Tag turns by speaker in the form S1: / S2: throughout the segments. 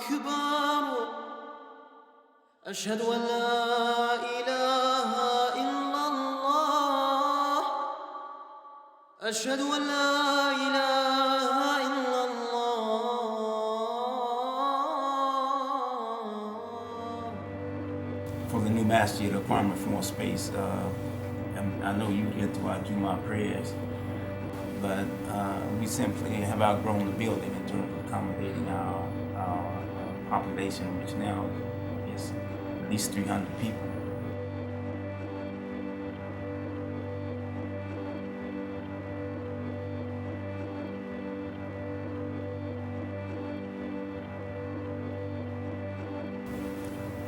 S1: أكبر أشهد أن لا إله إلا الله أشهد أن لا إله إلا الله.
S2: For the new masjid, requirement for more space. I know you get to our Juma prayers, but we simply have outgrown the building in terms of accommodating our population, which now is at least 300 people.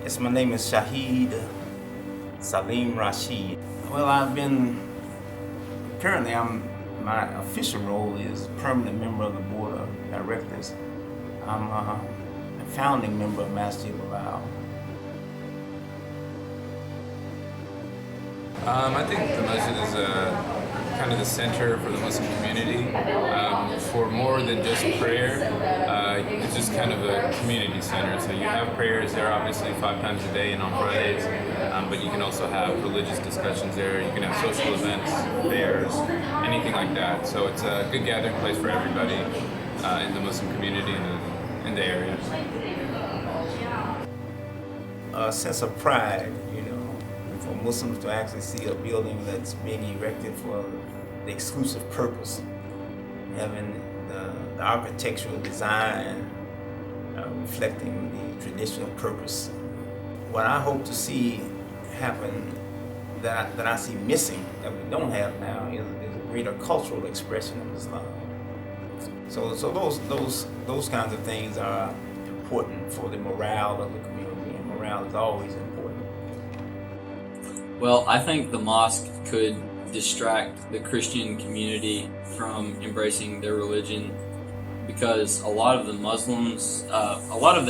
S2: Yes, my name is Shahid Salim Rashid. Well, my official role is permanent member of the board of directors. I'm a founding member of Masjid Al.
S3: I think the masjid is kind of the center for the Muslim community. For more than just prayer, it's just kind of a community center. So you have prayers there obviously 5 times a day and on Fridays, but you can also have religious discussions there. You can have social events, fairs, anything like that. So it's a good gathering place for everybody in the Muslim community in the area.
S2: A sense of pride, for Muslims to actually see a building that's being erected for the exclusive purpose, having the architectural design reflecting the traditional purpose. What I hope to see happen that I see missing, that we don't have now, is a greater cultural expression of Islam. So those kinds of things are important for the morale of the community, and morale is always important.
S4: Well, I think the mosque could distract the Christian community from embracing their religion, because a lot of the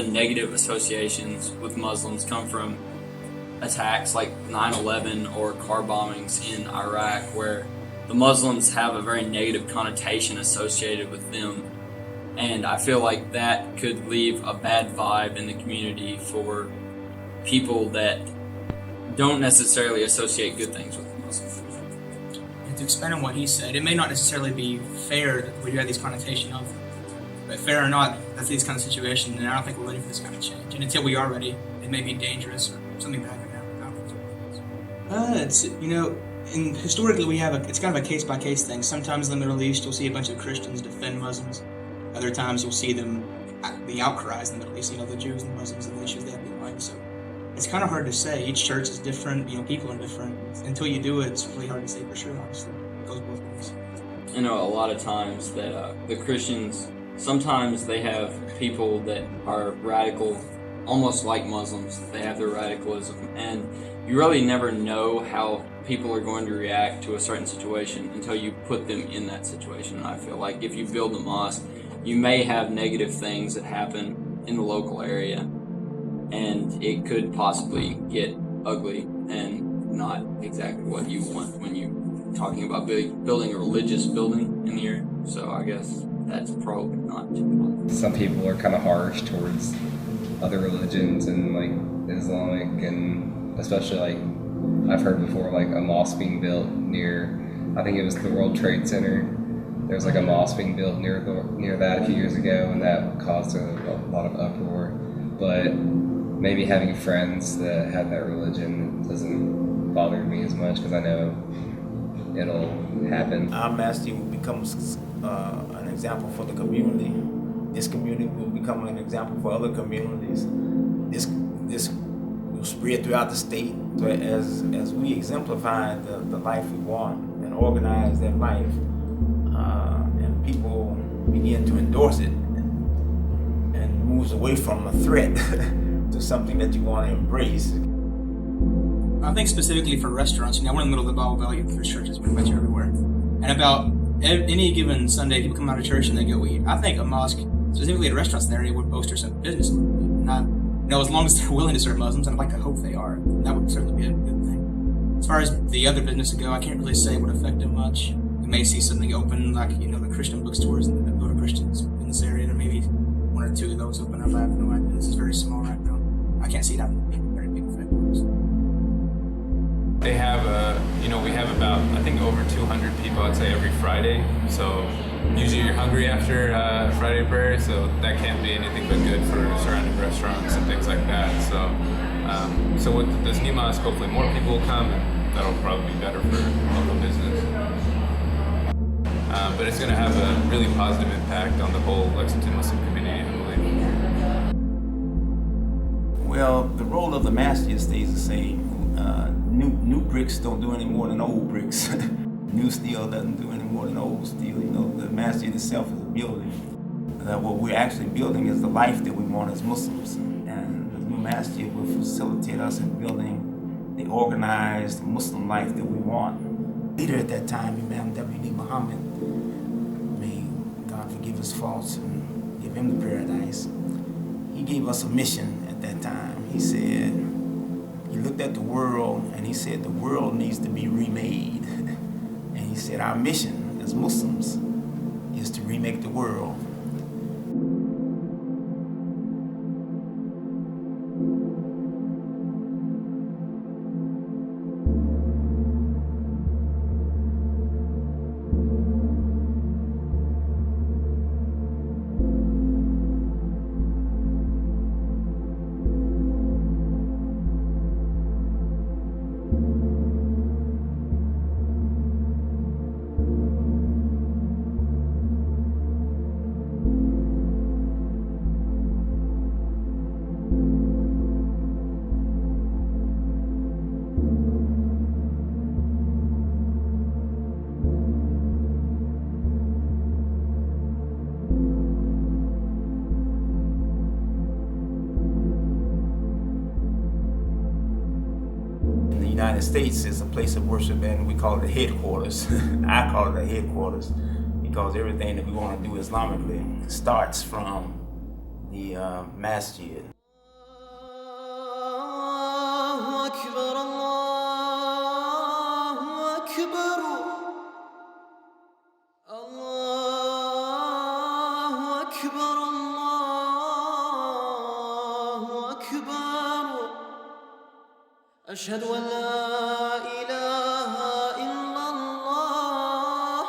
S4: negative associations with Muslims come from attacks like 9/11 or car bombings in Iraq, where the Muslims have a very negative connotation associated with them. And I feel like that could leave a bad vibe in the community for people that don't necessarily associate good things with Muslims.
S5: And to expand on what he said, it may not necessarily be fair that we have these connotation of, but fair or not, that's these kind of situations, and I don't think we're ready for this kind of change. And until we are ready, it may be dangerous or something bad could happen. And historically it's kind of a case-by-case thing. Sometimes in the Middle East, you'll see a bunch of Christians defend Muslims. Other times you'll see the outcries in the Middle East, the Jews and Muslims and the issues they have behind. So it's kind of hard to say. Each church is different, people are different. Until you do it, it's really hard to say for sure, honestly. It goes both ways.
S4: A lot of times that the Christians, sometimes they have people that are radical, almost like Muslims. They have their radicalism, and you really never know how people are going to react to a certain situation until you put them in that situation. And I feel like if you build a mosque, you may have negative things that happen in the local area, and it could possibly get ugly and not exactly what you want when you're talking about building a religious building in the area. So I guess that's probably not too much.
S6: Some people are kind of harsh towards other religions and Islamic, and especially I've heard before a mosque being built near, I think it was the World Trade Center. There was a mosque being built near that a few years ago, and that caused a lot of uproar. But maybe having friends that have that religion doesn't bother me as much, because I know it'll happen.
S2: Our masjid will become an example for the community. This community will become an example for other communities. This will spread throughout the state. So as we exemplify the life we want and organize that life, and people begin to endorse it, and moves away from a threat to something that you want to embrace.
S5: I think specifically for restaurants, we're in the middle of the Bible Valley, there's churches pretty much everywhere. And about any given Sunday, people come out of church and they go eat. I think a mosque, specifically at restaurants in the area, would bolster some business. And as long as they're willing to serve Muslims, and I'd like to hope they are, that would certainly be a good thing. As far as the other businesses go, I can't really say it would affect it much. We may see something open, the Christian bookstores and the Christians in this area. There may be 1 or 2 of those open up. I have no idea. attendance is very small right now. I can't see it having a very big effect on us.
S3: They have we have about, I think, over 200 people, I'd say, every Friday. So usually you're hungry after Friday prayer, so that can't be anything but good for surrounding restaurants and things like that. So with this new mosque, hopefully more people will come, and that'll probably be better for local business. But it's going to have a really positive impact on the whole Lexington Muslim community, I believe.
S2: Well, the role of the masjid stays the same. New bricks don't do any more than old bricks. New steel doesn't do any more than old steel. The masjid itself is a building. What we're actually building is the life that we want as Muslims. And the new masjid will facilitate us in building the organized Muslim life that we want. Leader at that time, Imam W.D. Muhammad, may God forgive his faults and give him the paradise. He gave us a mission at that time. He said, he looked at the world and he said the world needs to be remade. And he said our mission as Muslims is to remake the world. The United States is a place of worship, and we call it the headquarters. I call it the headquarters because everything that we want to do Islamically starts from the masjid.
S1: الله أكبر الله أكبر الله أكبر الله أكبر أشهد أن لا إله إلا الله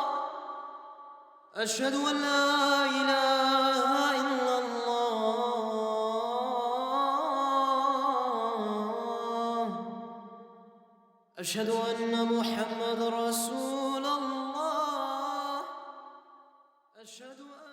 S1: أشهد أن لا إله إلا الله أشهد أن محمد رسول الله أشهد أن